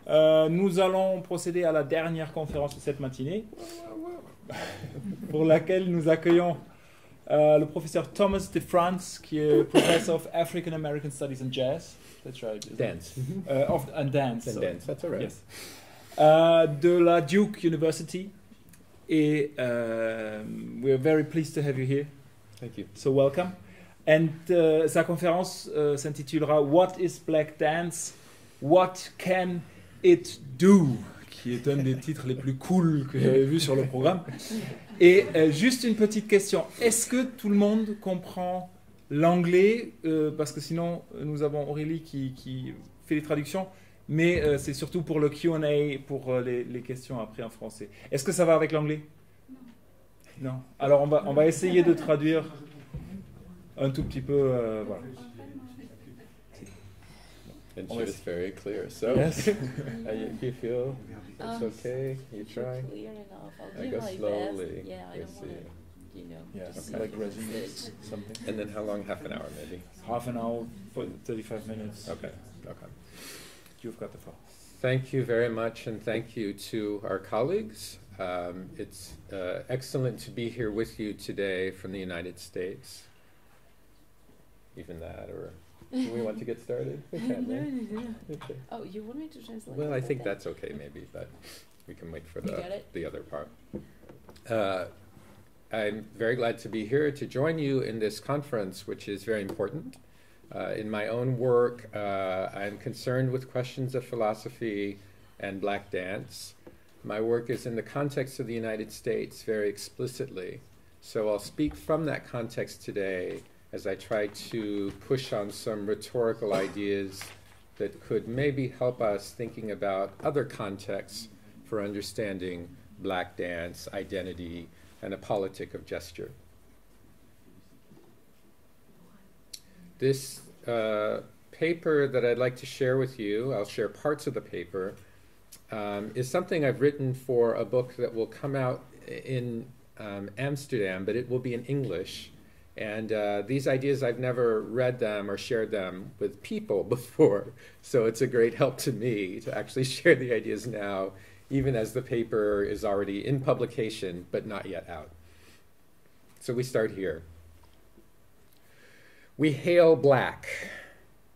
Nous allons procéder à la dernière conférence de cette matinée, pour laquelle nous accueillons le professeur Thomas DeFrance, qui est professor of African American Studies and Jazz. That's right. Dance. And dance. And dance, that's all right. Yes. De la Duke University. Et we're very pleased to have you here. Thank you. So welcome. And sa conférence s'intitulera What is Black Dance? What can it do? Qui est un des titres les plus cool que j'avais vu sur le programme. Et juste une petite question. Est-ce que tout le monde comprend l'anglais? Parce que sinon, nous avons Aurélie qui fait les traductions. Mais c'est surtout pour le Q&A, pour les questions après en français. Est-ce que ça va avec l'anglais? Non. Non. Alors on va essayer de traduire un tout petit peu. Voilà. And she was very clear. So, Yes. you feel it's okay? You try? Clear enough. I'll I do go my slowly. best. Yeah, I I don't see. want to, Yeah, just like make a resonance. message. Something. And then how long? Half an hour, maybe. Half an hour, 35 minutes. Okay. Okay. You've got the floor. Thank you very much, and thank you to our colleagues. It's excellent to be here with you today from the United States. Even that, or do we want to get started? We can, right? Okay. Oh, you want me to translate? Well, I think Okay. that's okay, maybe, but we can wait for You got it? the other part. I'm very glad to be here to join you in this conference, which is very important. In my own work, I'm concerned with questions of philosophy and black dance. My work is in the context of the United States very explicitly, so I'll speak from that context today as I try to push on some rhetorical ideas that could maybe help us thinking about other contexts for understanding black dance, identity, and a politic of gesture. This paper that I'd like to share with you, I'll share parts of the paper, is something I've written for a book that will come out in Amsterdam, but it will be in English. And these ideas, I've never read them or shared them with people before, so it's a great help to me to actually share the ideas now, even as the paper is already in publication, but not yet out. So we start here. We hail black.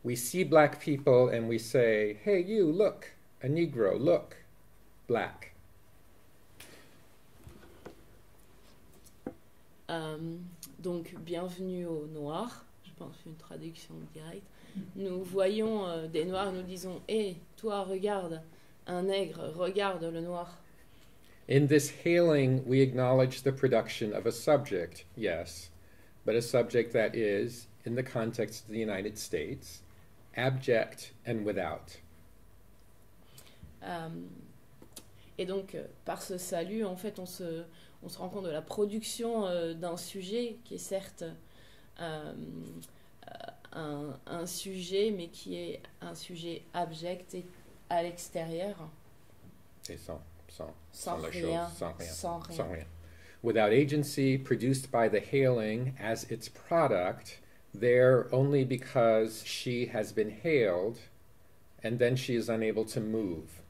We see black people and we say, hey, you, look, a Negro, look, black. Donc, bienvenue aux Noirs. Je pense une traduction directe. Nous voyons des Noirs, nous disons « Hé, toi, regarde, un nègre, regarde le noir ». In this hailing, we acknowledge the production of a subject, yes, but a subject that is, in the context of the United States, abject and without. Et donc, par ce salut, en fait, on se rend compte de la production d'un sujet qui est certes un sujet, mais qui est un sujet abject et à l'extérieur. Et sans la rien, chose, sans rien. Without agency, produced by the hailing as its product, there only because she has been hailed, and then she is unable to move.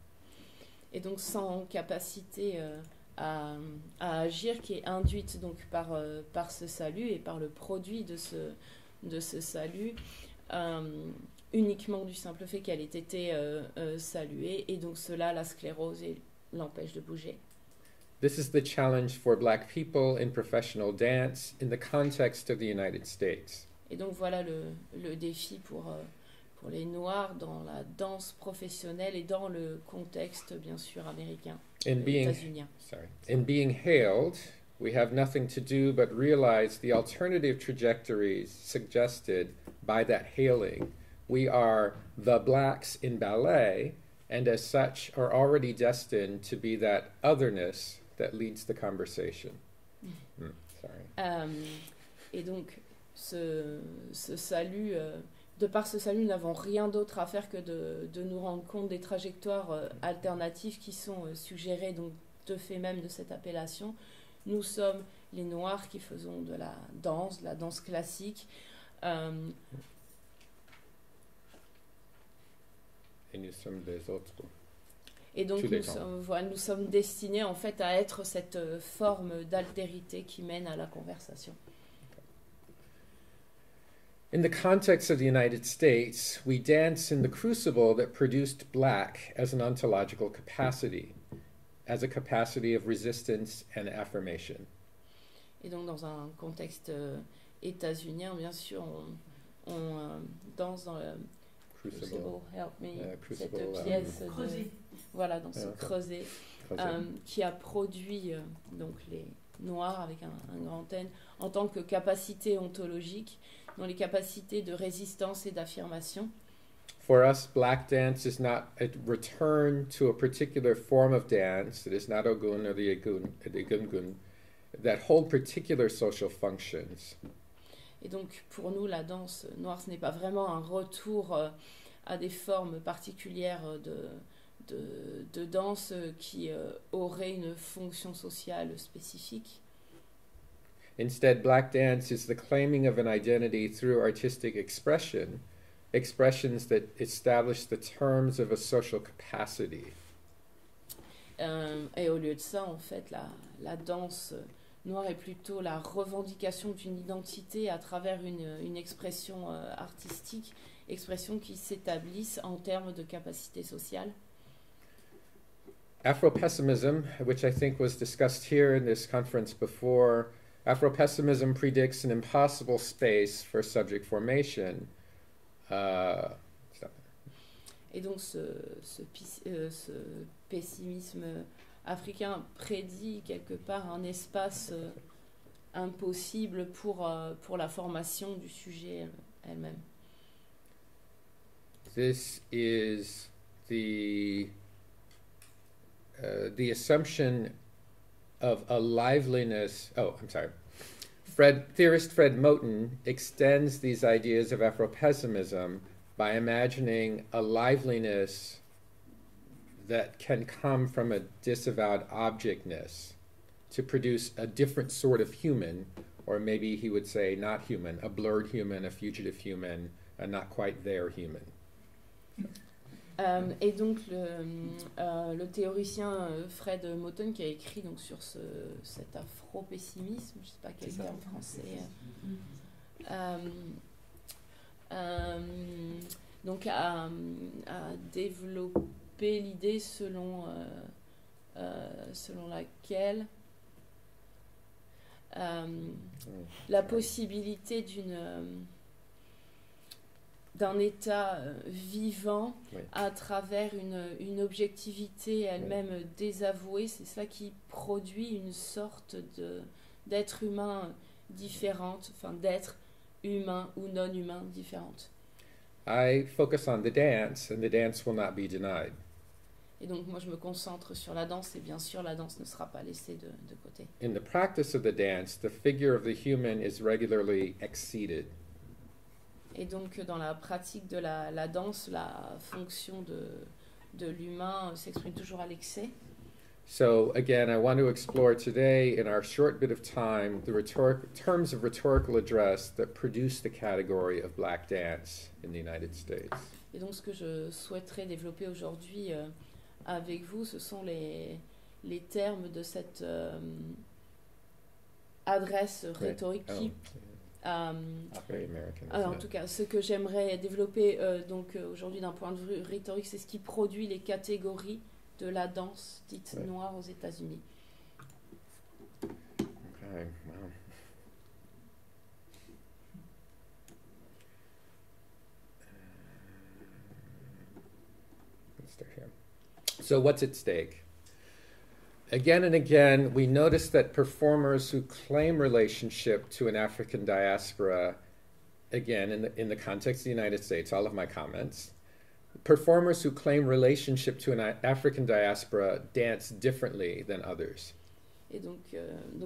Et donc sans capacité à agir, qui est induite donc par ce salut et par le produit de ce salut, uniquement du simple fait qu'elle ait été saluée, et donc cela la sclérose et l'empêche de bouger. This is the challenge for black people in professional dance in the context of the United States. Et donc voilà le défi pour les Noirs dans la danse professionnelle et dans le contexte bien sûr américain, états-unien. In being hailed, we have nothing to do but realize the alternative trajectories suggested by that hailing. We are the blacks in ballet, and as such are already destined to be that otherness that leads the conversation. Et donc ce salut, de par ce salut, nous n'avons rien d'autre à faire que de nous rendre compte des trajectoires alternatives qui sont suggérées donc de fait même de cette appellation. Nous sommes les Noirs qui faisons de la danse classique. Et nous sommes les autres. Et donc tous les nous temps. sommes, voilà, nous sommes destinés en fait à être cette forme d'altérité qui mène à la conversation. In the context of the United States, we dance in the crucible that produced black as an ontological capacity, as a capacity of resistance and affirmation. Et donc dans un contexte états-unien, bien sûr, on danse dans le Crucible. help me, Crucible, cette pièce de, Creuset. voilà, dans ce creuset Creuset. qui a produit donc les Noirs avec un grand N en tant que capacité ontologique, dans les capacités de résistance et d'affirmation. For us, black dance is not a return to a particular form of dance. It is not Ogun or the Egungun that hold particular social functions. Et donc pour nous, la danse noire, ce n'est pas vraiment un retour à des formes particulières de danse qui auraient une fonction sociale spécifique. Instead, black dance is the claiming of an identity through artistic expression, expressions that establish the terms of a social capacity. Et au lieu de ça, en fait, la danse noire est plutôt la revendication d'une identité à travers une expression artistique, expression qui s'établissent en termes de capacité sociale. Afro-pessimism, which I think was discussed here in this conference before, Afro-pessimism predicts an impossible space for subject formation. Et donc ce pessimisme africain prédit quelque part un espace impossible pour la formation du sujet elle-même. This is the assumption of a liveliness. Oh, I'm sorry. Theorist Fred Moten extends these ideas of Afro-pessimism by imagining a liveliness that can come from a disavowed objectness to produce a different sort of human, or maybe he would say not human, a blurred human, a fugitive human, a not quite there human. Et donc le théoricien Fred Moten qui a écrit donc sur cet afro-pessimisme, je ne sais pas quel terme français, donc a développé l'idée selon laquelle la possibilité d'un état vivant à travers une objectivité elle-même désavouée, c'est ça qui produit une sorte d'être humain différente, enfin d'être humain ou non humain différente. I focus on the dance, and the dance will not be denied. Et donc moi je me concentre sur la danse et bien sûr la danse ne sera pas laissée de côté. In the practice of the dance, the figure of the human is regularly exceeded. Et donc dans la pratique de la danse, la fonction de l'humain s'exprime toujours à l'excès. So again, I want to explore today, in our short bit of time, the terms of rhetorical address that produce the category of black dance in the United States. Et donc ce que je souhaiterais développer aujourd'hui avec vous, ce sont les termes de cette adresse rhétorique qui... Very American, en tout cas, ce que j'aimerais développer aujourd'hui d'un point de vue rhétorique, c'est ce qui produit les catégories de la danse dite noire aux États-Unis. Okay, wow. Let's start here. So what's at stake? Again and again, we notice that performers who claim relationship to an African diaspora, again, in the context of the United States, all of my comments, performers who claim relationship to an African diaspora dance differently than others. Et donc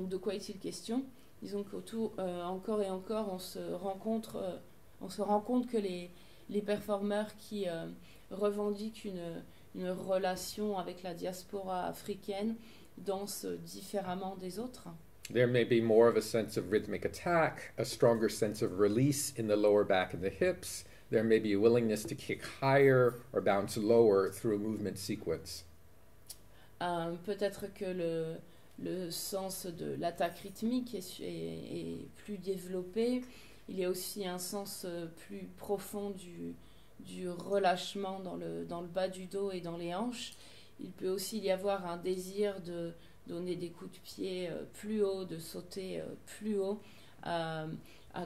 de quoi est-il question? Disons qu'autour, encore et encore, on se rend compte que les performeurs qui revendiquent une relation avec la diaspora africaine dansent différemment des autres. There may be more of a sense of rhythmic attack, a stronger sense of release in the lower back and the hips. There may be a willingness to kick higher or bounce lower through a movement sequence. Peut-être que le sens de l'attaque rythmique est plus développé. Il y a aussi un sens plus profond du relâchement dans le bas du dos et dans les hanches. Il peut aussi y avoir un désir de donner des coups de pied plus haut, de sauter plus haut à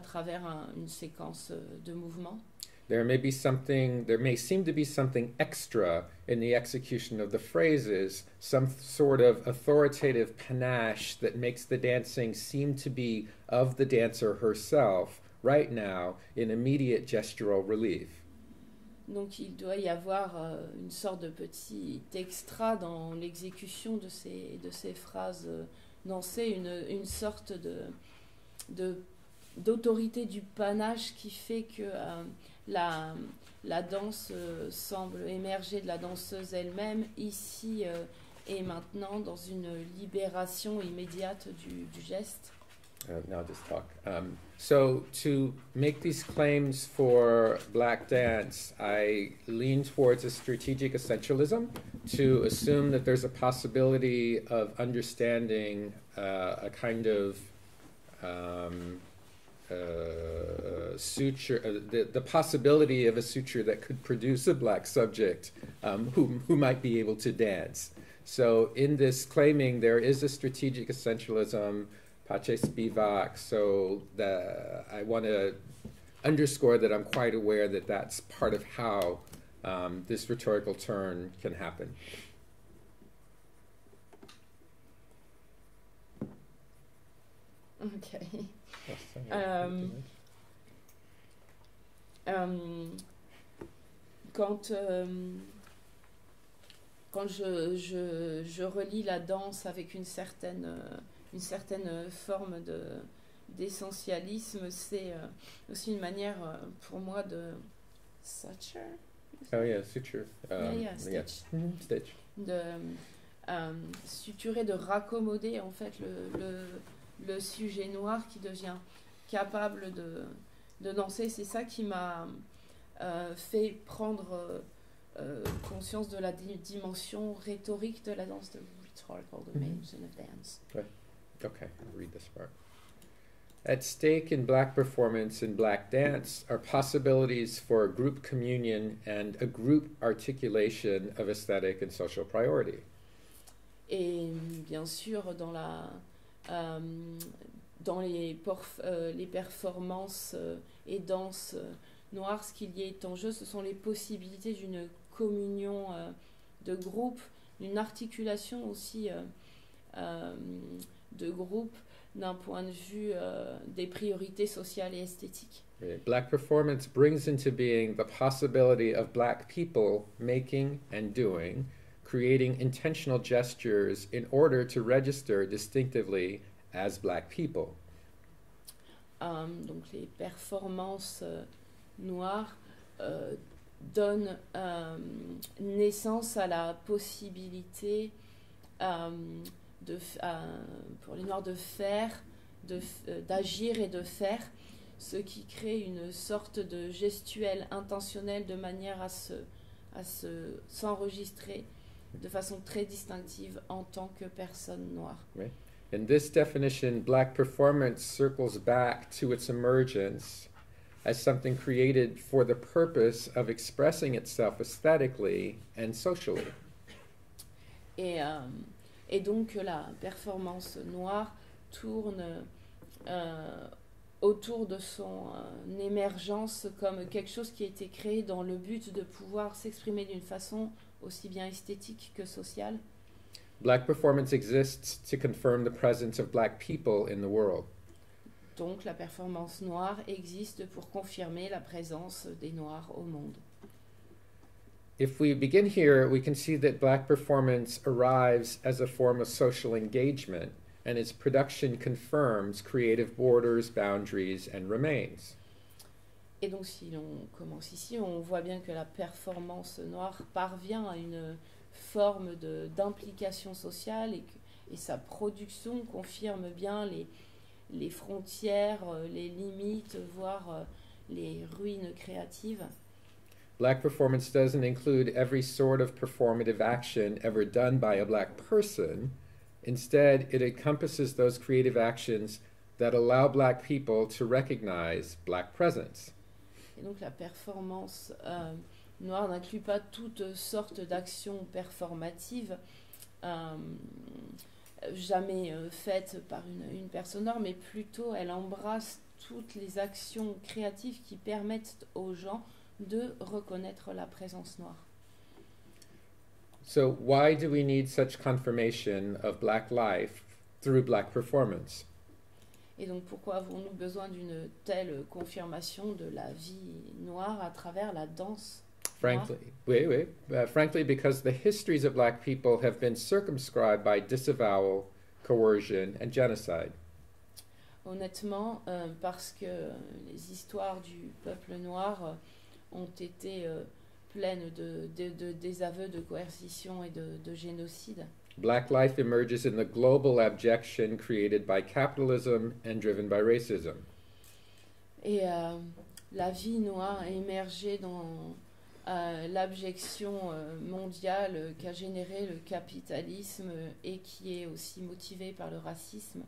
travers une séquence de mouvements. There may seem to be something extra in the execution of the phrases, some sort of authoritative panache that makes the dancing seem to be of the dancer herself right now in immediate gestural relief. Donc il doit y avoir une sorte de petit extra dans l'exécution de ces phrases dansées, une sorte d'autorité du panache qui fait que la danse semble émerger de la danseuse elle-même, ici et maintenant, dans une libération immédiate du geste. Now just talk. So to make these claims for Black dance, I lean towards a strategic essentialism, to assume that there's a possibility of understanding a kind of suture, the possibility of a suture that could produce a Black subject who might be able to dance. So in this claiming, there is a strategic essentialism, Pace Spivak, so I want to underscore that I'm quite aware that that's part of how this rhetorical turn can happen. Okay. Quand je relis la danse avec une certaine forme d'essentialisme, c'est aussi une manière pour moi de suture. Oh yeah, suture. Stitch. Yeah. Stitch. De suturer, de raccommoder en fait le sujet noir qui devient capable de danser. C'est ça qui m'a fait prendre conscience de la dimension rhétorique de la danse, de rhetorical dimension of dance. Right. Okay, I'll read this part. At stake in Black performance and Black dance are possibilities for a group communion and a group articulation of aesthetic and social priority. Et bien sûr, dans les performances et danses noires, ce qu'il y est en jeu, ce sont les possibilités d'une communion de groupe, d'une articulation aussi de groupe d'un point de vue des priorités sociales et esthétiques. Black performance brings into being the possibility of Black people making and doing, creating intentional gestures in order to register distinctively as Black people. Donc les performances noires donnent naissance à la possibilité pour les Noirs de faire, d'agir et de faire, ce qui crée une sorte de gestuelle intentionnelle de manière à s'enregistrer de façon très distinctive en tant que personne noire. Right. In this definition, Black performance circles back to its emergence as something created for the purpose of expressing itself aesthetically and socially. Et donc la performance noire tourne autour de son émergence comme quelque chose qui a été créé dans le but de pouvoir s'exprimer d'une façon aussi bien esthétique que sociale. Black performance exists to confirm the presence of Black people in the world. Donc la performance noire existe pour confirmer la présence des Noirs au monde. If we begin here, we can see that Black performance arrives as a form of social engagement, and its production confirms creative borders, boundaries, and remains. Et donc si l'on commence ici, on voit bien que la performance noire parvient à une forme d'implication sociale et sa production confirme bien les frontières, les limites, voire les ruines créatives. Black performance doesn't include every sort of performative action ever done by a black person. Instead, it encompasses those creative actions that allow black people to recognize black presence. Et donc la performance noire n'inclut pas toutes sortes d'actions performatives jamais faites par une personne noire, mais plutôt elle embrasse toutes les actions créatives qui permettent aux gens de reconnaître la présence noire. So why do we need such confirmation of black life through black performance? Et donc pourquoi avons-nous besoin d'une telle confirmation de la vie noire à travers la danse? Frankly, because the histories of black people have been circumscribed by disavowal, coercion, and genocide. Honnêtement, parce que les histoires du peuple noir ont été pleines de désaveux, de coercition et de génocide. Black life emerges in the global abjection created by capitalism and driven by racism. Et la vie noire a émergé dans l'abjection mondiale qu'a généré le capitalisme et qui est aussi motivée par le racisme.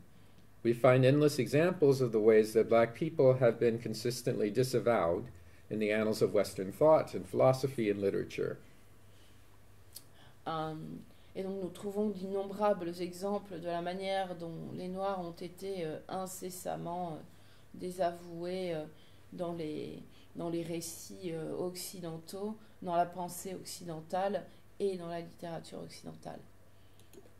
We find endless examples of the ways that black people have been consistently disavowed in the annals of Western thought and philosophy and literature. Et donc nous trouvons d'innombrables exemples de la manière dont les Noirs ont été incessamment désavoués dans les récits occidentaux, dans la pensée occidentale et dans la littérature occidentale.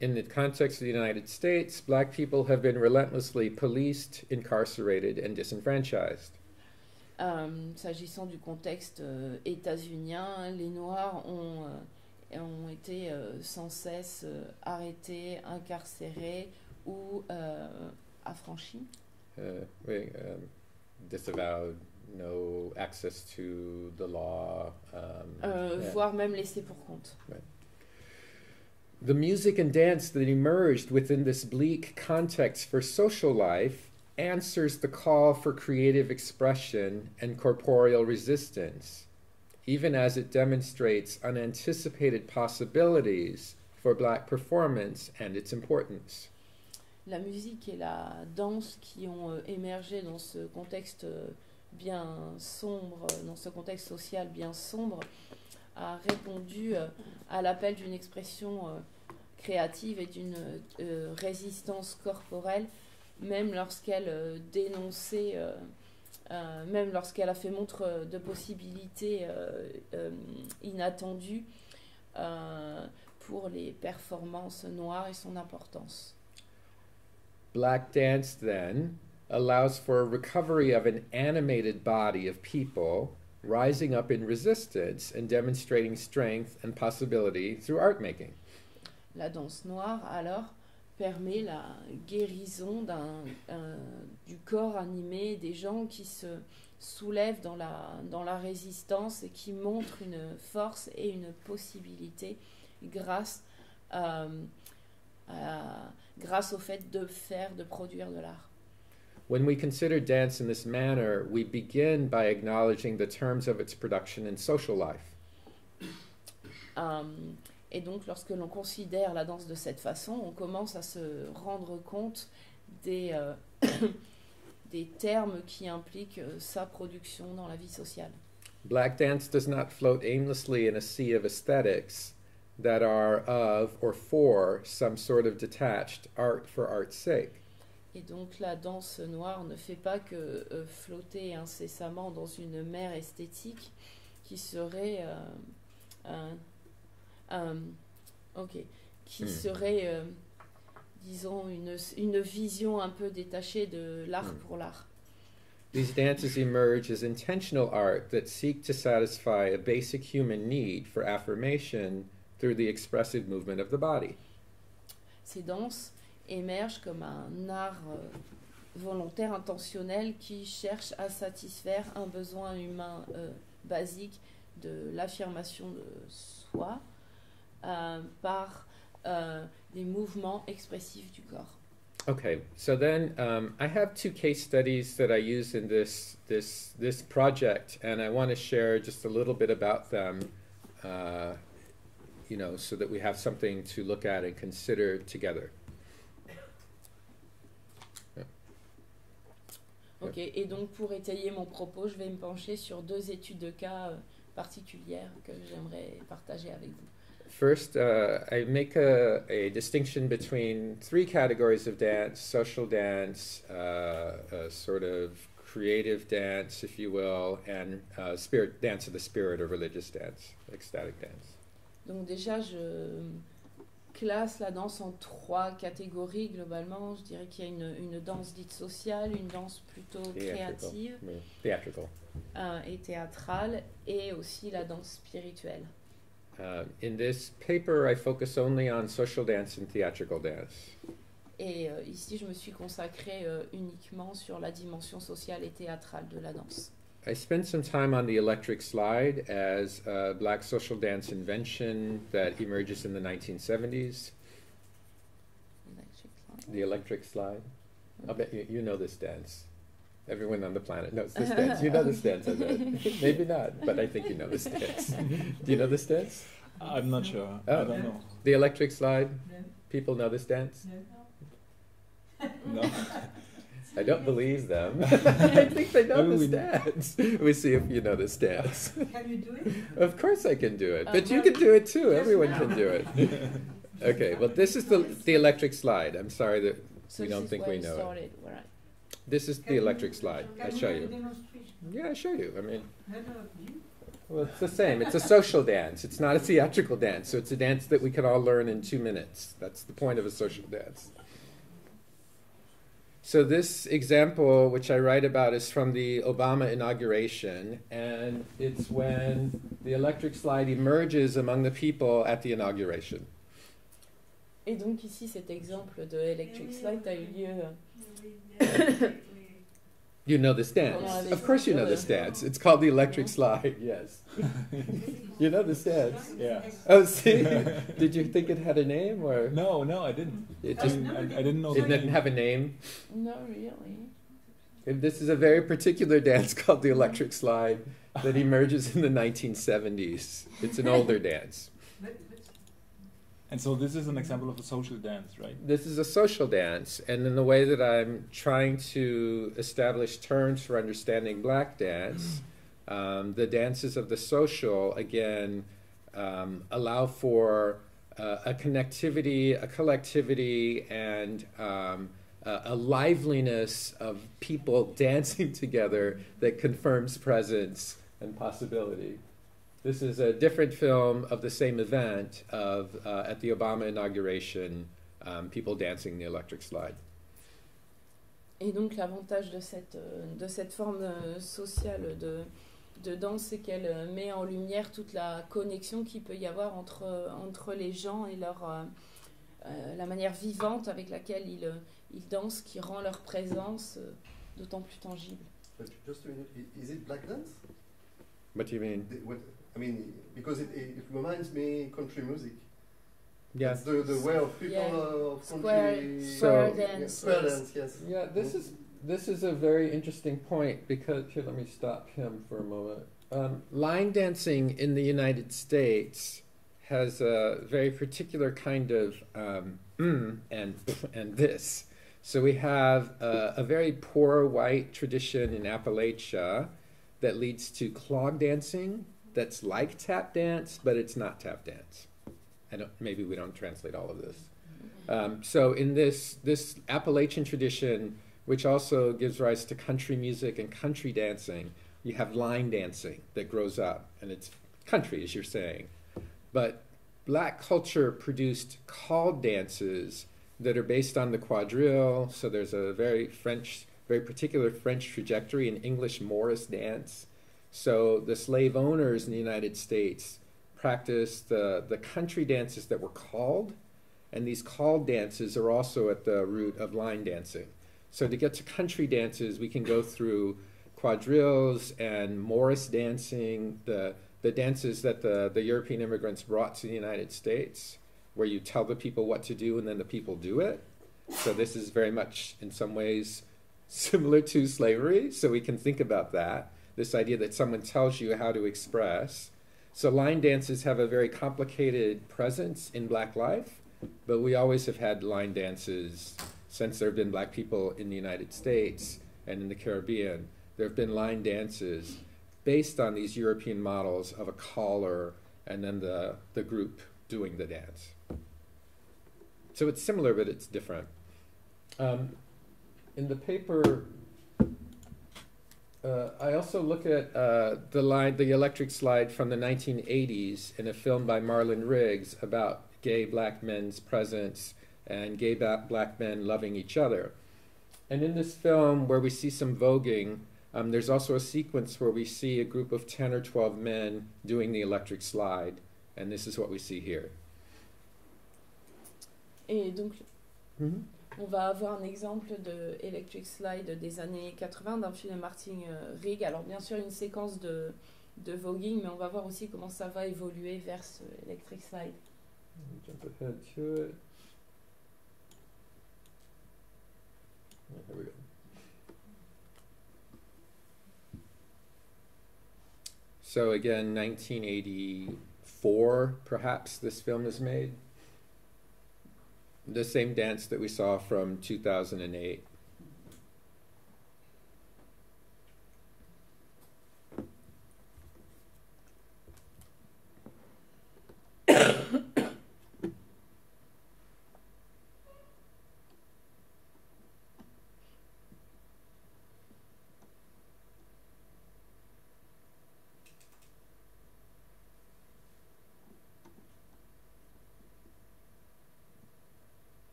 In the context of the United States, black people have been relentlessly policed, incarcerated, and disenfranchised. S'agissant du contexte états-unien, les Noirs ont été sans cesse arrêtés, incarcérés ou affranchis. Disavowed, no access to the law. Voire même laissés pour compte. Right. The music and dance that emerged within this bleak context for social life answers the call for creative expression and corporeal resistance, even as it demonstrates unanticipated possibilities for black performance and its importance. La musique et la danse qui ont émergé dans ce contexte bien sombre, dans ce contexte social bien sombre, a répondu à l'appel d'une expression créative et d'une résistance corporelle, même lorsqu'elle dénonçait, même lorsqu'elle a fait montre de possibilités inattendues pour les performances noires et son importance. Black dance, then, allows for a recovery of an animated body of people rising up in resistance and demonstrating strength and possibility through art making. La danse noire, alors, permet la guérison du corps animé, des gens qui se soulèvent dans la résistance et qui montrent une force et une possibilité grâce au fait de produire de l'art. When we consider dance in this manner, we begin by acknowledging the terms of its production in social life. Et donc, lorsque l'on considère la danse de cette façon, on commence à se rendre compte des termes qui impliquent sa production dans la vie sociale. Black dance does not float aimlessly in a sea of aesthetics that are of or for some sort of detached art for art's sake. Et donc la danse noire ne fait pas que flotter incessamment dans une mer esthétique qui serait serait disons une vision un peu détachée de l'art pour l'art. These dances emerge as intentional art that seek to satisfy a basic human need for affirmation through the expressive movement of the body. Ces danses émergent comme un art volontaire, intentionnel, qui cherche à satisfaire un besoin humain basique de l'affirmation de soi par des mouvements expressifs du corps. Okay, so then I have two case studies that I use in this project, and I want to share just a little bit about them, you know, so that we have something to look at and consider together. Ok, et donc pour étayer mon propos, je vais me pencher sur deux études de cas particulières que j'aimerais partager avec vous. First, I make a distinction between three categories of dance: social dance, sort of creative dance, if you will, and spirit dance of the spirit, or religious dance, ecstatic dance. Donc déjà, je classe la danse en trois catégories globalement. Je dirais qu'il y a une danse dite sociale, une danse plutôt créative Theatrical. Et théâtrale, et aussi la danse spirituelle. In this paper, I focus only on social dance and theatrical dance. Et ici, je me suis consacrée uniquement sur la dimension sociale et théâtrale de la danse. I spent some time on the electric slide as a black social dance invention that emerges in the 1970s. The electric slide. I'll bet you know this dance. Everyone on the planet knows this dance. You know this dance, I bet. Maybe not, but I think you know this dance. Do you know this dance? I'm not sure. Oh. I don't know. The electric slide? People know this dance? No. I don't believe them. I think they know Maybe this dance. We see if you know this dance. Can you do it? Of course I can do it, but you can do it too. Everyone can do it. Okay, well this is the electric slide. I'm sorry that we don't think we know it. This is the electric slide. I show you. Yeah, I show you. I mean, well, it's the same. It's a social dance. It's not a theatrical dance. So it's a dance that we can all learn in 2 minutes. That's the point of a social dance. So this example, which I write about, is from the Obama inauguration, and it's when the electric slide emerges among the people at the inauguration. Et donc ici, cet exemple de Electric Slide a eu lieu. You know this dance. Of course you know this dance. It's called the electric slide, yes. You know this dance? Yeah. Oh, see? Did you think it had a name, or? No, I didn't. It just, I didn't know. it the didn't name. have a name? No, really. This is a very particular dance called the electric slide that emerges in the 1970s. It's an older dance. And so this is an example of a social dance, right? This is a social dance, and in the way that I'm trying to establish terms for understanding black dance, the dances of the social, again, allow for a connectivity, a collectivity, and a liveliness of people dancing together that confirms presence and possibility. This is a different film of the same event of at the Obama inauguration, people dancing the electric slide. Et donc l'avantage de cette forme sociale de danse, c'est qu'elle met en lumière toute la connexion qu'il peut y avoir entre les gens et la manière vivante avec laquelle ils dansent, qui rend leur présence d'autant plus tangible. But just a minute, is it black dance? What do you mean? I mean, because it reminds me country music. Yeah. It's the way of people of country. Square dance. Square dance, yes. Yeah, this is a very interesting point, because here, let me stop him for a moment. Line dancing in the United States has a very particular kind of and this. So we have a very poor white tradition in Appalachia that leads to clog dancing that's like tap dance, but it's not tap dance. Maybe we don't translate all of this. So in this Appalachian tradition, which also gives rise to country music and country dancing, you have line dancing that grows up, and it's country, as you're saying. But black culture produced called dances that are based on the quadrille. So there's a very particular French trajectory in English Morris dance. So the slave owners in the United States practiced the country dances that were called, and these called dances are also at the root of line dancing. So to get to country dances, we can go through quadrilles and Morris dancing, the dances that the European immigrants brought to the United States, where you tell the people what to do and then the people do it. So this is very much, in some ways, similar to slavery. So we can think about that, this idea that someone tells you how to express. So line dances have a very complicated presence in Black life, but we always have had line dances since there have been Black people in the United States and in the Caribbean. There have been line dances based on these European models of a caller and then the group doing the dance. So it's similar, but it's different. In the paper, I also look at the electric slide from the 1980s in a film by Marlon Riggs about gay Black men's presence and gay Black men loving each other. And in this film, where we see some voguing, there's also a sequence where we see a group of 10 or 12 men doing the electric slide, and this is what we see here. Et donc, on va avoir un exemple de Electric Slide des années 80 d'un film de Martin Rigg. Alors bien sûr une séquence de voguing, mais on va voir aussi comment ça va évoluer vers ce Electric Slide. Jump ahead to it. Here we go. So again, 1984, perhaps this film is made. The same dance that we saw from 2008.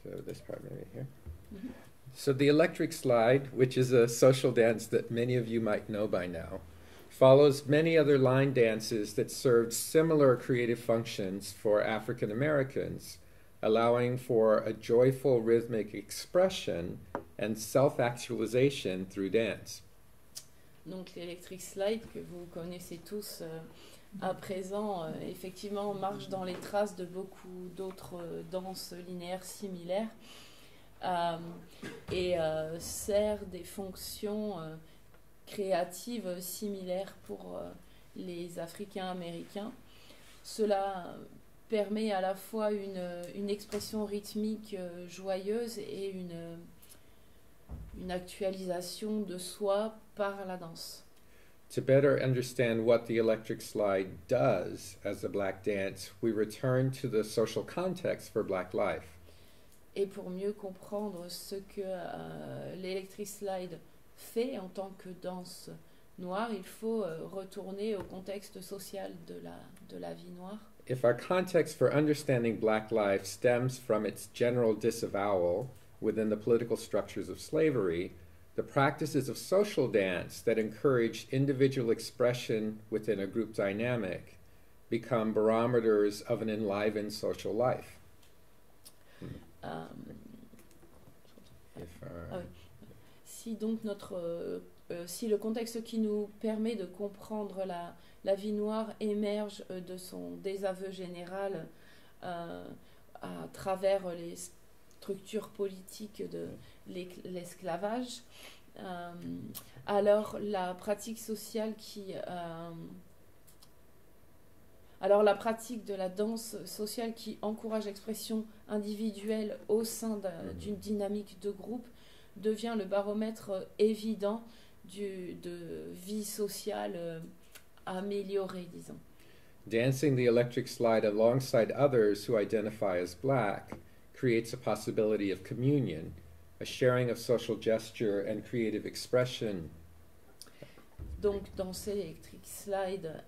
So this part maybe here. So the electric slide, which is a social dance that many of you might know by now, follows many other line dances that served similar creative functions for African Americans, allowing for a joyful rhythmic expression and self-actualization through dance. Donc l'Electric Slide que vous connaissez tous à présent, effectivement, marche dans les traces de beaucoup d'autres danses linéaires similaires et sert des fonctions créatives similaires pour les Africains américains. Cela permet à la fois une expression rythmique joyeuse et une actualisation de soi par la danse. To better understand what the electric slide does as a Black dance, we return to the social context for Black life. Et pour mieux comprendre ce que l'Electric Slide fait en tant que danse noire, il faut retourner au contexte social de la vie noire. If our context for understanding Black life stems from its general disavowal within the political structures of slavery, the practices of social dance that encourage individual expression within a group dynamic become barometers of an enlivened social life. Si donc si le contexte qui nous permet de comprendre la vie noire émerge de son désaveu général à travers les structures politiques de l'esclavage, alors la pratique sociale alors la pratique de la danse sociale qui encourage l'expression individuelle au sein d'une dynamique de groupe devient le baromètre évident de vie sociale améliorée, disons. Dancing the electric slide alongside others who identify as Black creates a possibility of communion, a sharing of social gesture and creative expression. Donc danser l'Electric Slide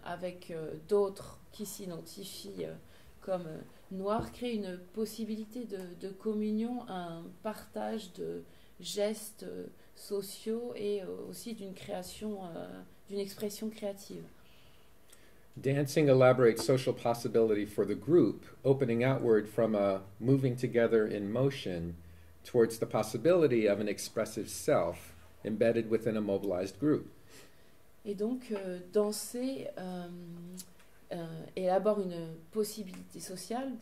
avec d'autres qui s'identifient comme noirs crée une possibilité de communion, un partage de gestes sociaux et aussi d'une expression créative. Dancing elaborates social possibility for the group, opening outward from a moving together in motion towards the possibility of an expressive self embedded within a mobilized group. Et donc danser élabore une possibilité sociale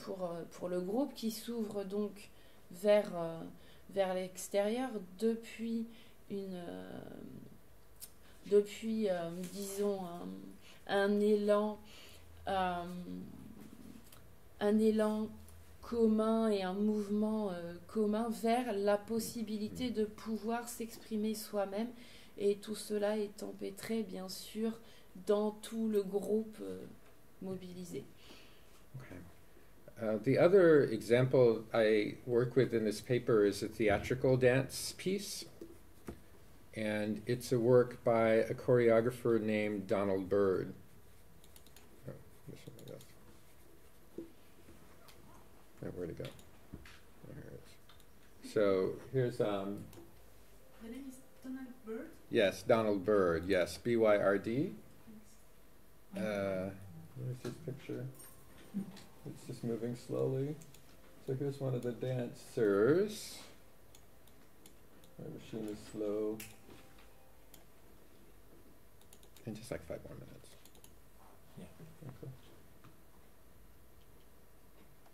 pour le groupe qui s'ouvre donc vers l'extérieur depuis disons, un élan commun et un mouvement commun vers la possibilité de pouvoir s'exprimer soi-même, et tout cela est empêtré bien sûr dans tout le groupe mobilisé. Okay. The other example I work with in this paper is a theatrical dance piece, and it's a work by a choreographer named Donald Byrd. Oh, this one I guess. Oh, where'd it go? There it is. So here's The name is Donald Byrd. yes, Donald Byrd. Yes, B-Y-R-D. Where's his picture? It's just moving slowly. So here's one of the dancers. My machine is slow. In just like 5 more minutes. Yeah.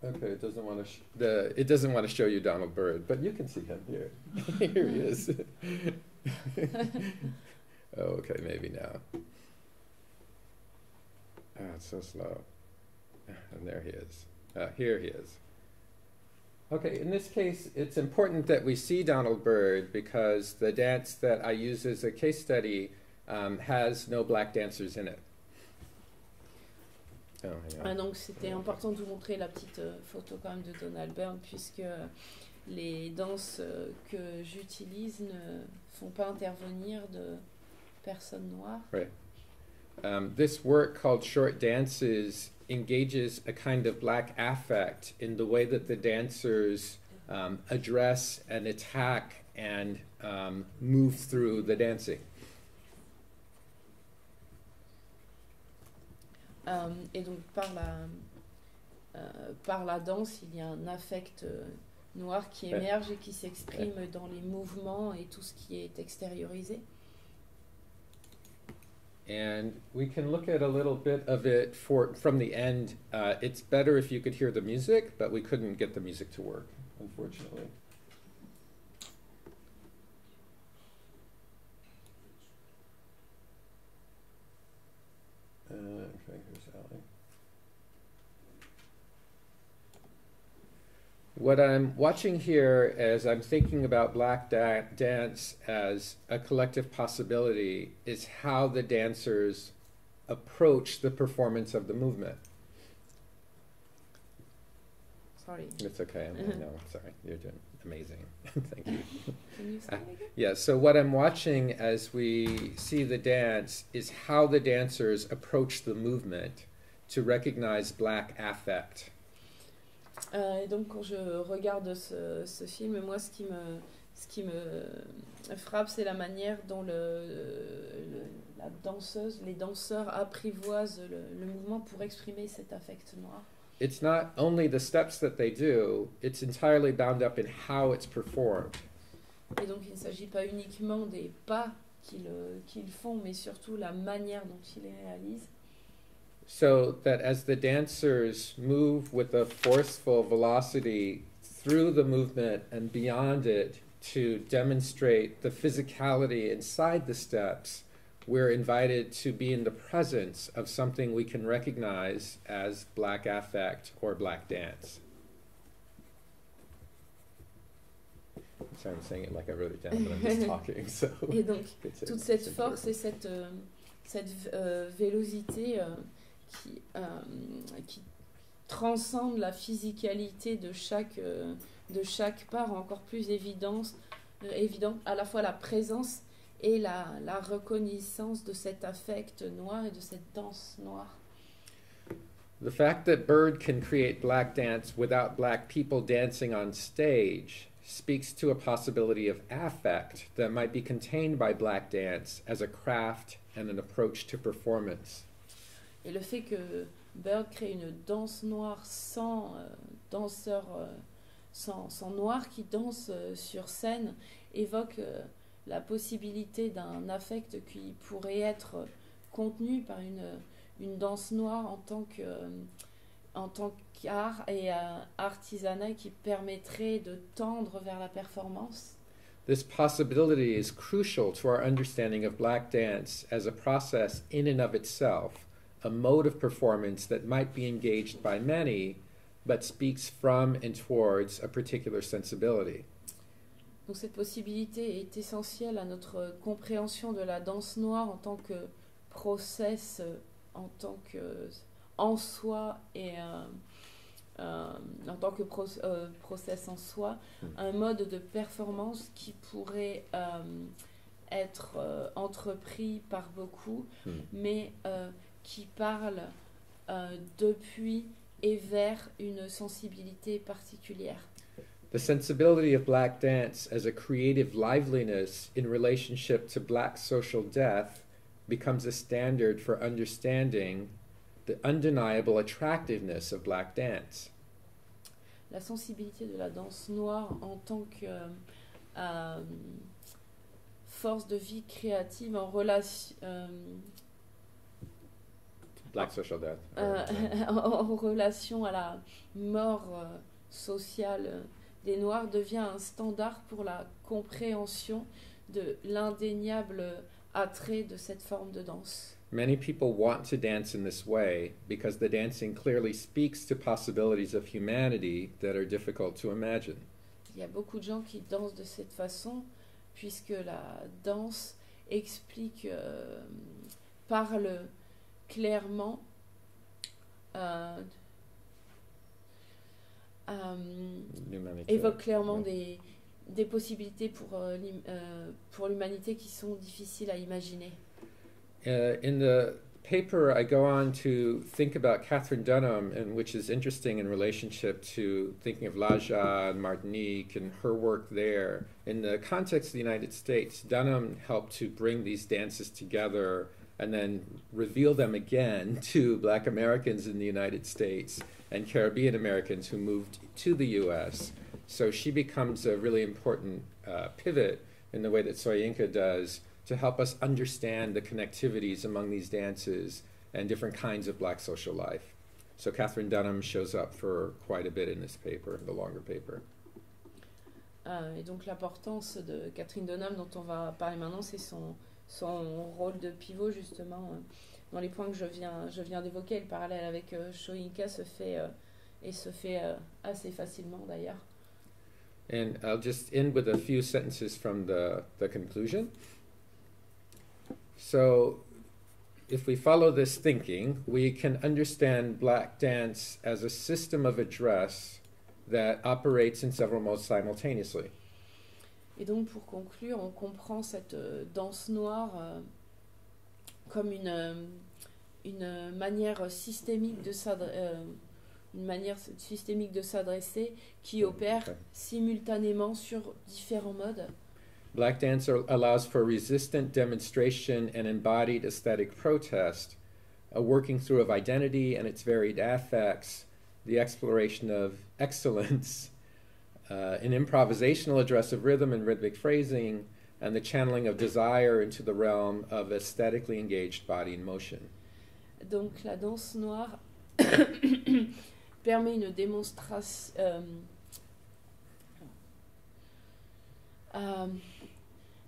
Okay, it doesn't want to. It doesn't want to show you Donald Byrd, but you can see him here. Here he is. Oh, okay, maybe now. Ah, it's so slow. And there he is. Here he is. Okay, in this case, it's important that we see Donald Byrd because the dance that I use as a case study has no black dancers in it. Oh, hang on. Donc c'était important de vous montrer la petite photo quand même de Donald Byrd, puisque les danses que j'utilise ne font pas intervenir de personnes noires. Right. This work called Short Dances engages a kind of black affect in the way that the dancers address and attack and move through the dancing. Et donc par la danse, il y a un affect noir qui émerge et qui s'exprime dans les mouvements et tout ce qui est extériorisé. And we can look at a little bit of it from the end. It's better if you could hear the music, but we couldn't get the music to work, unfortunately. Okay, here's Allie. What I'm watching here as I'm thinking about black dance as a collective possibility is how the dancers approach the performance of the movement. Sorry. It's okay. No, sorry. You're doing amazing. Thank you. Can you say it again? Yeah, so what I'm watching as we see the dance is how the dancers approach the movement to recognize black affect. Et donc quand je regarde ce film, moi ce qui me frappe, c'est la manière dont la danseuse, les danseurs apprivoisent le mouvement pour exprimer cet affect noir. It's not only the steps that they do, it's entirely bound up in how it's performed. Et donc il ne s'agit pas uniquement des pas qu'ils font, mais surtout la manière dont ils les réalisent. So that as the dancers move with a forceful velocity through the movement and beyond it to demonstrate the physicality inside the steps, we're invited to be in the presence of something we can recognize as black affect or black dance. Sorry, I'm saying it like I wrote it down, but I'm just talking. So Et donc it's toute cette important. force et cette vélocité qui transcende la physicalité de chaque part, encore plus évident à la fois la présence et la reconnaissance de cet affect noir et de cette danse noire. The fact that Byrd can create black dance without black people dancing on stage speaks to a possibility of affect that might be contained by black dance as a craft and an approach to performance. Et le fait que Byrd crée une danse noire sans danseurs, sans noirs qui dansent sur scène évoque la possibilité d'un affect qui pourrait être contenu par une danse noire en tant qu'art et artisanat qui permettrait de tendre vers la performance. This possibility is crucial to our understanding of Black dance as a process in and of itself, a mode of performance that might be engaged by many, but speaks from and towards a particular sensibility. Donc cette possibilité est essentielle à notre compréhension de la danse noire en tant que process, en tant que en soi et en tant que process en soi, un mode de performance qui pourrait être entrepris par beaucoup, mais qui parle depuis et vers une sensibilité particulière. The sensibility of Black dance as a creative liveliness in relationship to Black social death becomes a standard for understanding the undeniable attractiveness of Black dance. La sensibilité de la danse noire en tant que force de vie créative en relation Black social death. en relation à la mort sociale des Noirs devient un standard pour la compréhension de l'indéniable attrait de cette forme de danse. Many people want to dance in this way because the dancing clearly speaks to possibilities of humanity that are difficult to imagine. Il y a beaucoup de gens qui dansent de cette façon puisque la danse explique, parle clairement évoque clairement des possibilités pour l'humanité qui sont difficiles à imaginer. In the paper, I go on to think about Catherine Dunham, and which is interesting in relationship to thinking of Laja and Martinique and her work there. In the context of the United States, Dunham helped to bring these dances together and then reveal them again to Black Americans in the United States and Caribbean Americans who moved to the US. So she becomes a really important pivot in the way that Soyinka does to help us understand the connectivities among these dances and different kinds of Black social life. So Catherine Dunham shows up for quite a bit in this paper, the longer paper. Et donc l'importance de Catherine Dunham dont on va parler maintenant, c'est son rôle de pivot justement dans les points que je viens d'évoquer. Le parallèle avec Soyinka se fait assez facilement d'ailleurs. And I'll just end with a few sentences from the conclusion. So, if we follow this thinking, we can understand Black dance as a system of address that operates in several modes simultaneously. Et donc, pour conclure, on comprend cette danse noire comme une manière systémique de s'adresser qui opère simultanément sur différents modes. Black dance allows for resistant demonstration and embodied aesthetic protest, a working through of identity and its varied affects, the exploration of excellence, an improvisational address of rhythm and rhythmic phrasing, and the channeling of desire into the realm of aesthetically engaged body in motion. Donc la danse noire permet une démonstration,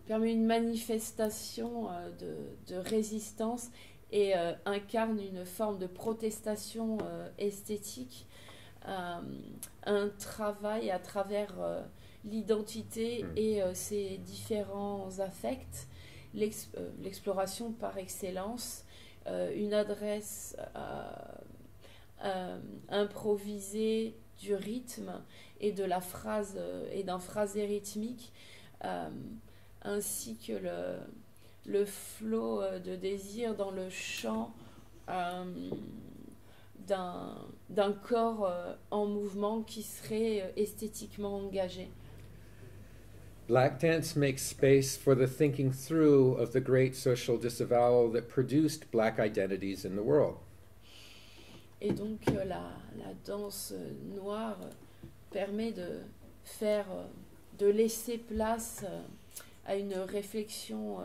permet une manifestation de résistance et incarne une forme de protestation esthétique, un travail à travers l'identité et ses différents affects, l'exploration par excellence, une adresse improvisée du rythme et de la phrase et d'un phrasé rythmique, ainsi que le flot de désir dans le chant d'un corps en mouvement qui serait esthétiquement engagé. Black dance makes space for the thinking through of the great social disavowal that produced Black identities in the world. Et donc la danse noire permet de laisser place à une réflexion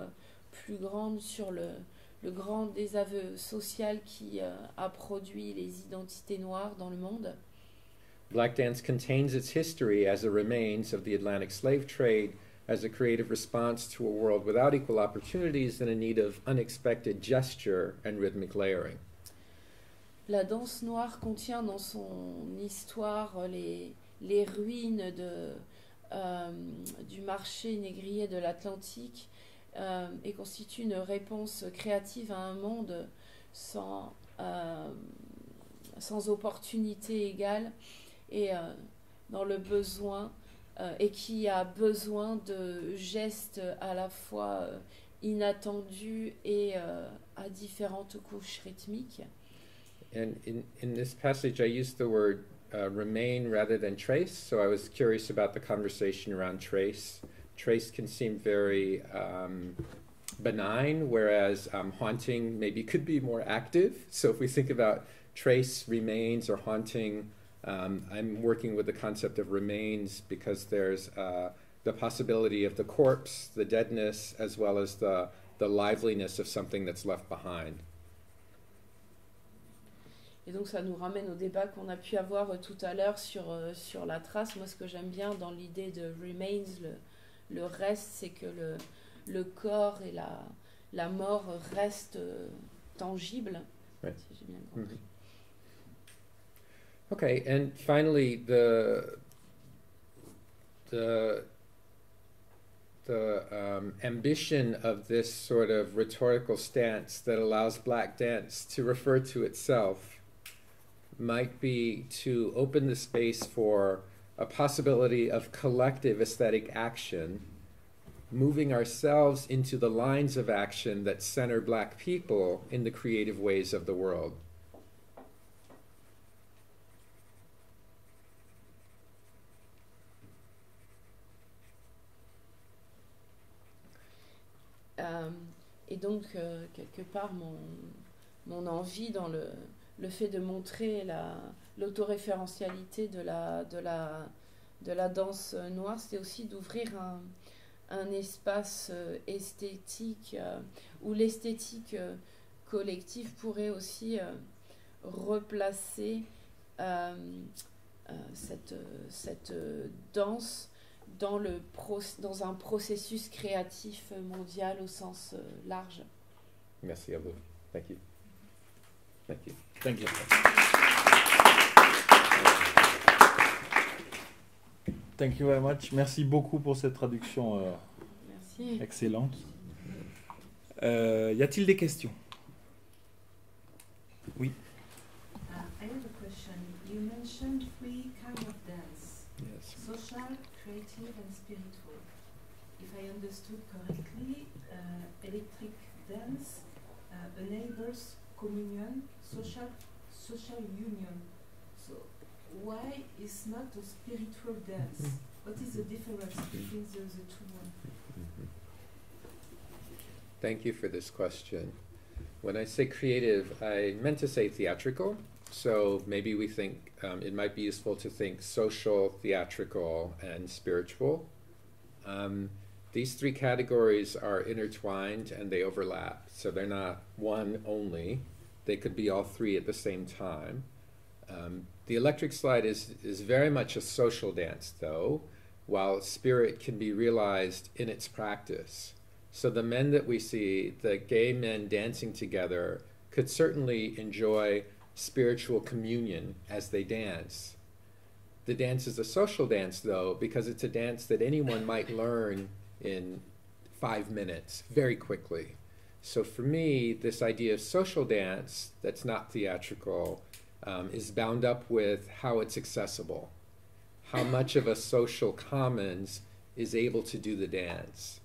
plus grande sur le grand désaveu social qui a produit les identités noires dans le monde. Black dance contains its history as the remains of the Atlantic slave trade, as a creative response to a world without equal opportunities and in need of unexpected gesture and rhythmic layering. La danse noire contient dans son histoire les ruines du marché négrier de l'Atlantique et constitue une réponse créative à un monde sans opportunité égale et dans le besoin et qui a besoin de gestes à la fois inattendus et à différentes couches rythmiques. And in this passage, I used the word remain rather than trace, so I was curious about the conversation around trace. Trace can seem very benign, whereas haunting maybe could be more active. So if we think about trace, remains, or haunting, I'm working with the concept of remains because there's the possibility of the corpse, the deadness, as well as the liveliness of something that's left behind. Et donc ça nous ramène au débat qu'on a pu avoir tout à l'heure sur la trace. Moi, ce que j'aime bien dans l'idée de remains, le reste, c'est que le corps et la mort restent tangibles. Ouais. Si j'ai bien compris. Okay, and finally, the ambition of this sort of rhetorical stance that allows Black dance to refer to itself might be to open the space for a possibility of collective aesthetic action, moving ourselves into the lines of action that center Black people in the creative ways of the world. Et donc, quelque part, mon envie dans le fait de montrer l'autoréférentialité de la danse noire, c'était aussi d'ouvrir un espace esthétique où l'esthétique collective pourrait aussi replacer cette danse dans un processus créatif mondial au sens large. Merci à vous. Thank you. Thank you. Thank you. Thank you very much. Merci beaucoup pour cette traduction Merci. excellente. Y a-t-il des questions? Oui. I have a question. You mentioned 3 kinds of dance: Yes. social, creative, and spiritual. If I understood correctly, electric dance enables communion, social union. So why is not a spiritual dance? What is the difference between the two ones? Thank you for this question. When I say creative, I meant to say theatrical. So maybe we think it might be useful to think social, theatrical, and spiritual. These 3 categories are intertwined and they overlap. So they're not one only. They could be all 3 at the same time. The electric slide is very much a social dance, though, while spirit can be realized in its practice. So the men that we see, the gay men dancing together, could certainly enjoy spiritual communion as they dance. The dance is a social dance, though, because it's a dance that anyone might learn in 5 minutes, very quickly. So for me, this idea of social dance that's not theatrical is bound up with how it's accessible, how much of a social commons is able to do the dance.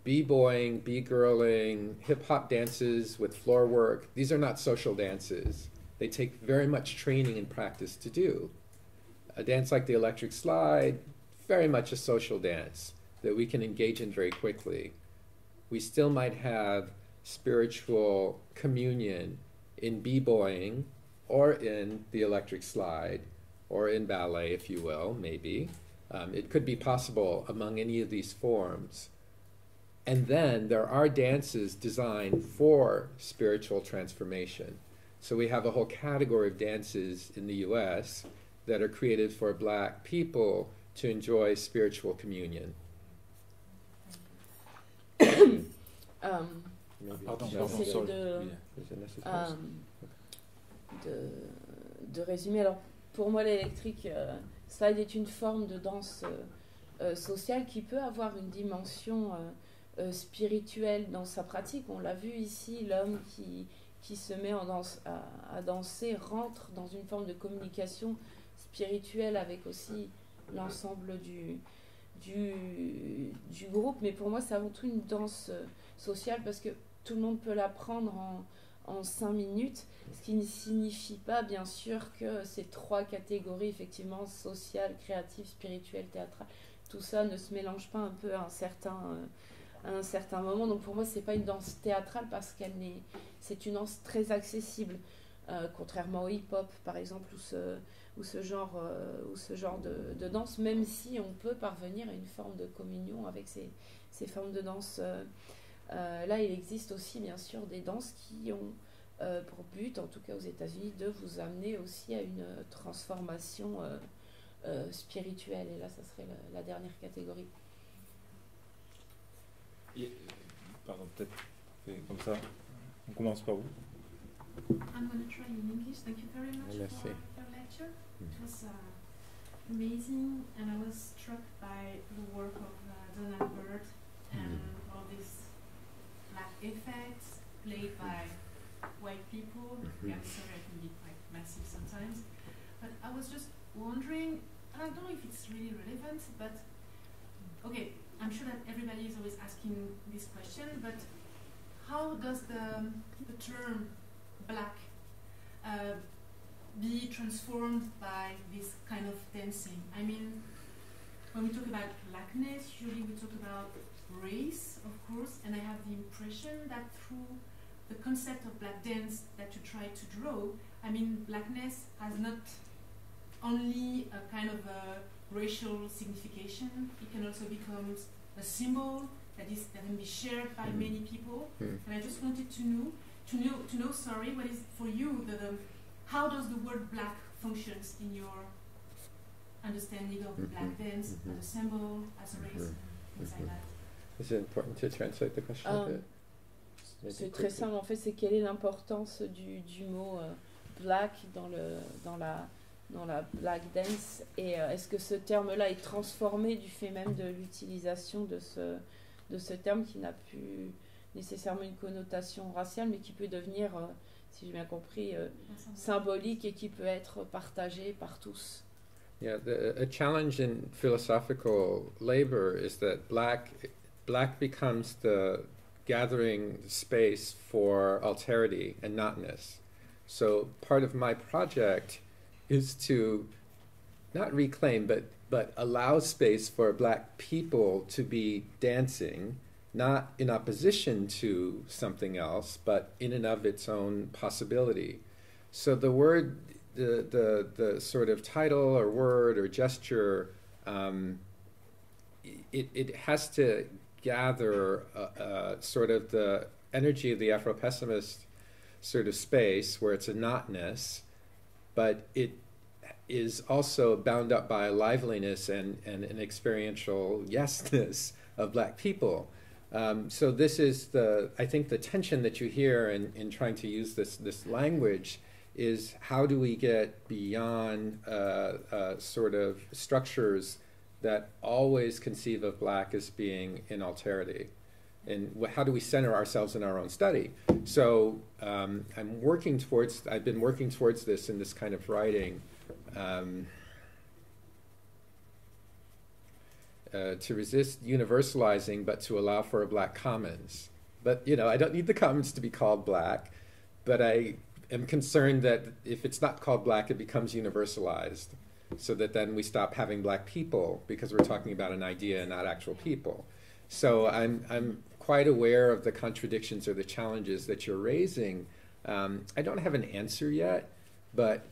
B-boying, B-girling, hip-hop dances with floor work, these are not social dances. They take very much training and practice to do. A dance like the electric slide, very much a social dance that we can engage in very quickly. We still might have spiritual communion in b-boying or in the electric slide or in ballet, if you will, maybe. It could be possible among any of these forms. And then there are dances designed for spiritual transformation. So we have a whole category of dances in the US that are created for black people to enjoy spiritual communion. Pardon, Je vais essayer sorry. Is it necessary? de résumer. Alors, pour moi, l'électrique slide est une forme de danse sociale qui peut avoir une dimension spirituelle dans sa pratique. On l'a vu ici, l'homme qui se met à danser rentre dans une forme de communication spirituelle avec aussi l'ensemble du groupe. Mais pour moi, c'est avant tout une danse sociale parce que tout le monde peut l'apprendre en 5 minutes, ce qui ne signifie pas bien sûr que ces 3 catégories, effectivement, sociales, créatives, spirituelles, théâtrales, tout ça ne se mélange pas un peu à un certain moment. Donc pour moi, c'est pas une danse théâtrale parce c'est une danse très accessible, contrairement au hip-hop par exemple ou ce genre de danse, même si on peut parvenir à une forme de communion avec ces formes de danse. Là, il existe aussi bien sûr des danses qui ont pour but, en tout cas aux États-Unis, de vous amener aussi à une transformation spirituelle. Et là, ça serait la dernière catégorie. Pardon, peut-être comme ça. On commence par vous. I'm going to try in English. Thank you very much Merci. for your lecture. It was amazing, and I was struck by the work of Donald Byrd and all these black effects played by white people. Yeah, I'm sorry, I can be quite massive sometimes. But I was just wondering, I don't know if it's really relevant, but okay, I'm sure that everybody is always asking this question, but how does the term black be transformed by this kind of dancing? I mean, when we talk about blackness, usually we talk about race, of course, and I have the impression that through the concept of black dance that you try to draw, I mean, blackness has not only a kind of a racial signification, it can also become a symbol that can be shared by many people. And I just wanted to know, what is for you how does the word black functions in your understanding of black dance as a symbol, as a race, and things like that? Is it important to translate the question a bit? C'est très simple, en fait, c'est quelle est l'importance du mot black dans la black dance, et est-ce que ce terme-là est transformé du fait même de l'utilisation de ce terme qui n'a plus nécessairement une connotation raciale, mais qui peut devenir, si j'ai bien compris, symbolique et qui peut être partagé par tous. Yeah, a challenge in philosophical labor is that black becomes the gathering space for alterity and notness. So part of my project is to not reclaim, but allow space for black people to be dancing, not in opposition to something else, but in and of its own possibility. So the word, the sort of title or word or gesture, it has to gather sort of the energy of the Afro-pessimist sort of space where it's a notness, but it is also bound up by liveliness and an experiential yesness of black people. So this is I think the tension that you hear in trying to use this language is how do we get beyond sort of structures that always conceive of black as being in alterity, and how do we center ourselves in our own study? So I've been working towards this in this kind of writing, to resist universalizing, but to allow for a black commons. But I don't need the commons to be called black, but I am concerned that if it's not called black, it becomes universalized, so that then we stop having black people because we're talking about an idea and not actual people. So I'm quite aware of the contradictions or the challenges that you're raising. I don't have an answer yet, but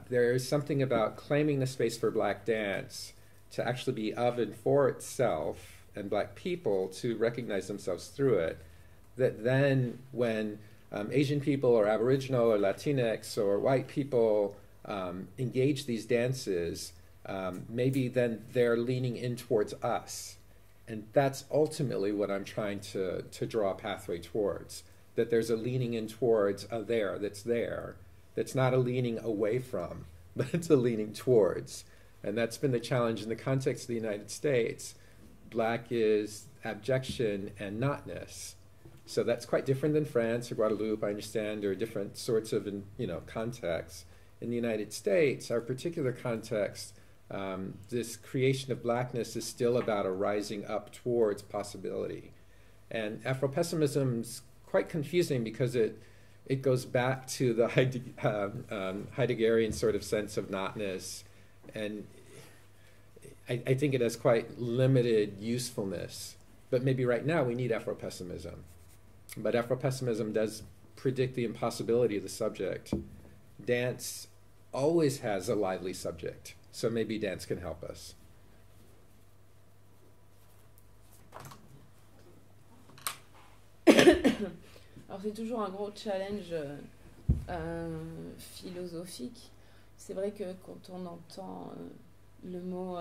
there is something about claiming the space for black dance to actually be of and for itself and black people to recognize themselves through it, that then when Asian people or Aboriginal or Latinx or white people engage these dances, maybe then they're leaning in towards us. And that's ultimately what I'm trying to draw a pathway towards, that there's a leaning in towards a there, that's not a leaning away from, but it's a leaning towards. And that's been the challenge in the context of the United States. Black is abjection and notness. So that's quite different than France or Guadeloupe, I understand, or different sorts of contexts. In the United States, our particular context, this creation of blackness is still about a rising up towards possibility. And Afro-pessimism's quite confusing because it goes back to the Heideggerian sort of sense of notness, and I think it has quite limited usefulness. But maybe right now we need Afro-pessimism. But Afro-pessimism does predict the impossibility of the subject. Dance always has a lively subject, so maybe dance can help us. Alors c'est toujours un gros challenge philosophique. C'est vrai que quand on entend le mot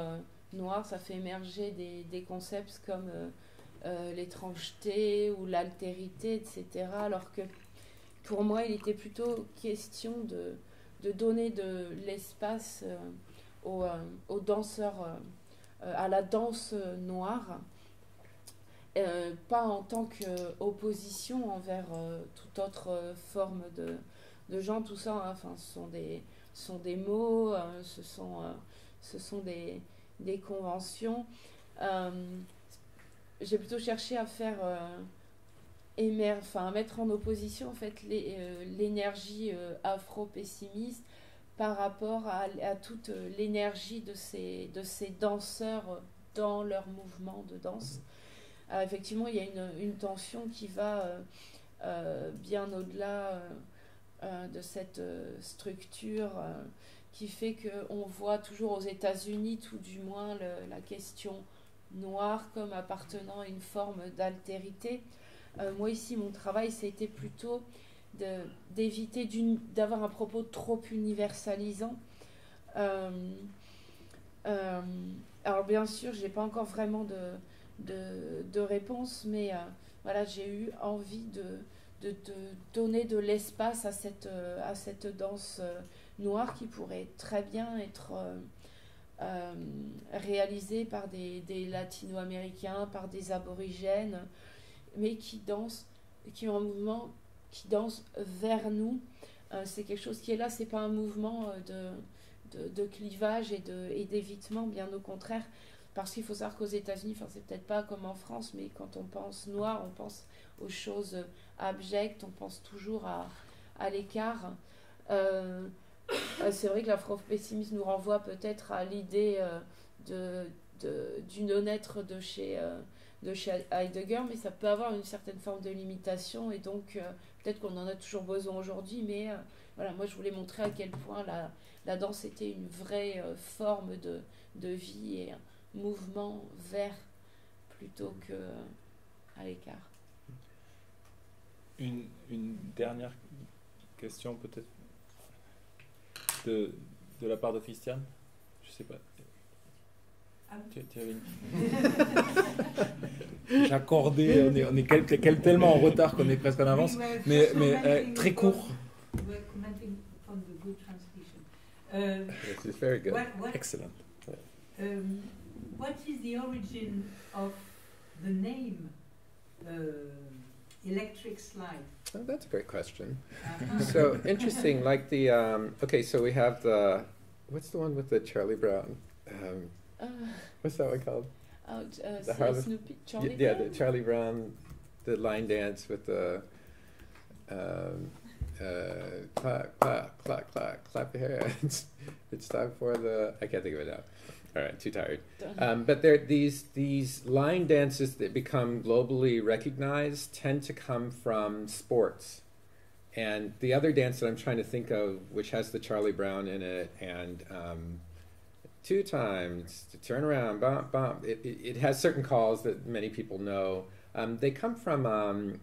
noir, ça fait émerger des concepts comme l'étrangeté ou l'altérité, etc. Alors que pour moi, il était plutôt question de donner de l'espace aux danseurs, à la danse noire, pas en tant qu'opposition envers toute autre forme de genre, tout ça, hein, enfin, ce sont des mots, ce sont des conventions. J'ai plutôt cherché à faire à mettre en opposition en fait l'énergie afro-pessimiste par rapport à toute l'énergie de ces danseurs dans leur mouvement de danse. Alors, effectivement, il y a une tension qui va bien au-delà de cette structure qui fait qu'on voit toujours aux États-Unis, tout du moins, la question noire comme appartenant à une forme d'altérité. Moi ici, mon travail, c'était plutôt d'éviter d'avoir un propos trop universalisant. Alors bien sûr, je n'ai pas encore vraiment de réponse, mais voilà, j'ai eu envie de donner de l'espace à cette danse noire qui pourrait très bien être réalisée par des latino-américains, par des aborigènes, mais qui ont un mouvement qui danse vers nous. C'est quelque chose qui est là, c'est pas un mouvement de clivage et d'évitement, bien au contraire, parce qu'il faut savoir qu'aux États-Unis, enfin c'est peut-être pas comme en France, mais quand on pense noir, on pense aux choses abjectes, on pense toujours à l'écart. C'est vrai que l'afro-pessimisme nous renvoie peut-être à l'idée du non-être de chez Heidegger, mais ça peut avoir une certaine forme de limitation, et donc peut-être qu'on en a toujours besoin aujourd'hui, mais voilà, moi je voulais montrer à quel point la danse était une vraie forme de vie et un mouvement vers plutôt qu'à l'écart. Une dernière question peut-être de la part de Christiane, je sais pas. Tu avais une... J'accordais, on est tellement en retard qu'on est presque en avance, mais très court. This is very good. Excellent. What is the origin of the name Electric Slide? Oh, that's a great question. So interesting, like the okay, so we have what's the one with the Charlie Brown? What's that one called? The Snoopy, Charlie Brown? Yeah, the Charlie Brown, the line dance with the clap, clap, clap, clap, clap your hands. It's time for the... I can't think of it now. All right, too tired. But there, these line dances that become globally recognized tend to come from sports. And the other dance that I'm trying to think of, which has the Charlie Brown in it, and 2 times, to turn around, bump, bump. It has certain calls that many people know. They come from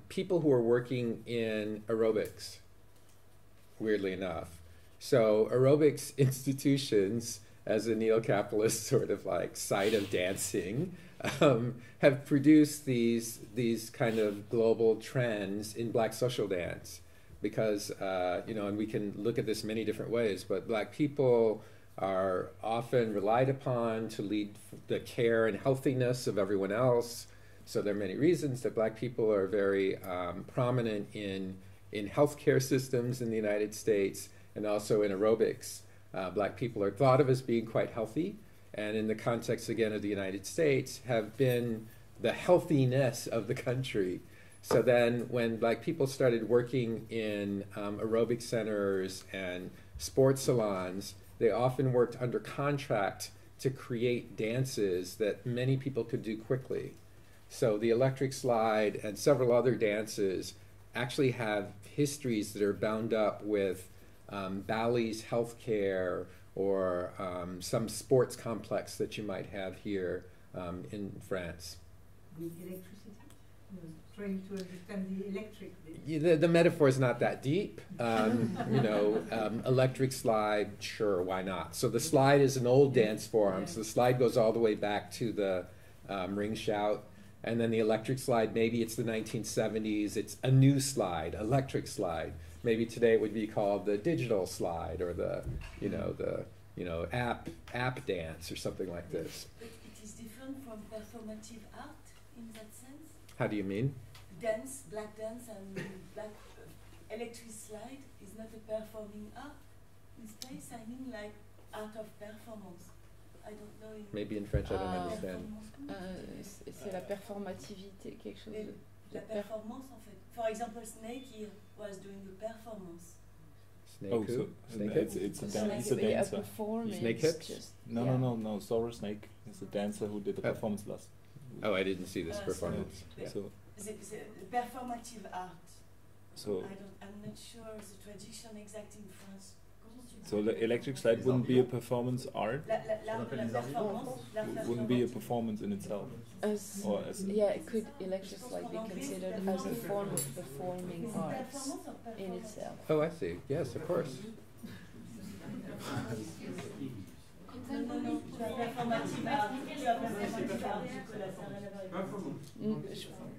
people who are working in aerobics, weirdly enough. So aerobics institutions, as a neo-capitalist sort of like site of dancing, have produced these kind of global trends in Black social dance. Because, and we can look at this many different ways, but Black people are often relied upon to lead the care and healthiness of everyone else. So there are many reasons that Black people are very prominent in healthcare systems in the United States and also in aerobics. Black people are thought of as being quite healthy, and in the context, again, of the United States, have been the healthiness of the country. So then when Black people started working in aerobic centers and sports salons, they often worked under contract to create dances that many people could do quickly. So the electric slide and several other dances actually have histories that are bound up with Bally's healthcare or some sports complex that you might have here in France. With electricity? I was trying to understand the electric bit. The metaphor is not that deep. Electric slide, sure, why not? So the slide is an old dance form. So the slide goes all the way back to the ring shout. And then the electric slide, maybe it's the 1970s. It's a new slide, electric slide. Maybe today it would be called the digital slide or the app dance or something like this. But it is different from performative art in that sense? How do you mean? Dance, Black dance and Black electric slide is not a performing art. In space, I mean like art of performance. I don't know. Maybe in French I don't understand. C'est la performativité, quelque chose de... La performance en fait. For example, Snake here was doing the performance. Snake Oh, who? so Snake it's who? a dancer. performance. Snake hips? Just, No. Solar Snake is a dancer who did the performance last. Oh, I didn't see this performance. So, The performative art. so I'm not sure the tradition exact in France. the electric slide wouldn't be a performance art. La performance. Wouldn't be a performance in itself. Or as could electric slide be considered as a form of performing arts in itself? Oh, I see. Yes, of course.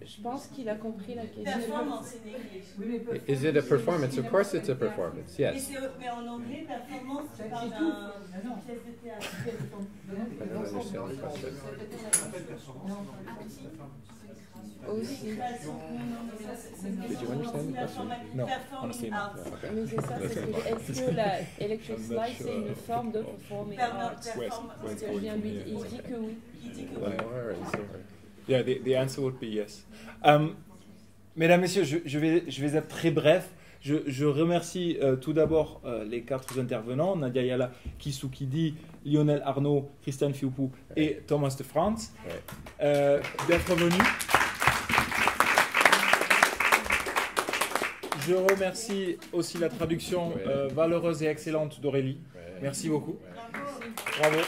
Je pense qu'il a compris la question. Performance in English. Is it a performance? Of course it's a performance, yes. Mais en anglais, performance, tu parles d'une pièce de théâtre. I don't understand the question. Aussi. Did you understand the question? No, honestly not. Okay. Mais c'est ça, c'est que est-ce que la electric slide c'est une forme de performing arts? Parce que je viens de lui dire, il dit que oui. One more, or is there- Yeah, the answer would be yes. Mesdames, Messieurs, je vais être très bref. Je remercie tout d'abord les 4 intervenants, Nadia Yala, Kissou Kidi, Lionel Arnaud, Christiane Fiupou et Thomas de France, d'être venus. Je remercie aussi la traduction valeureuse et excellente d'Aurélie. Merci beaucoup. Bravo.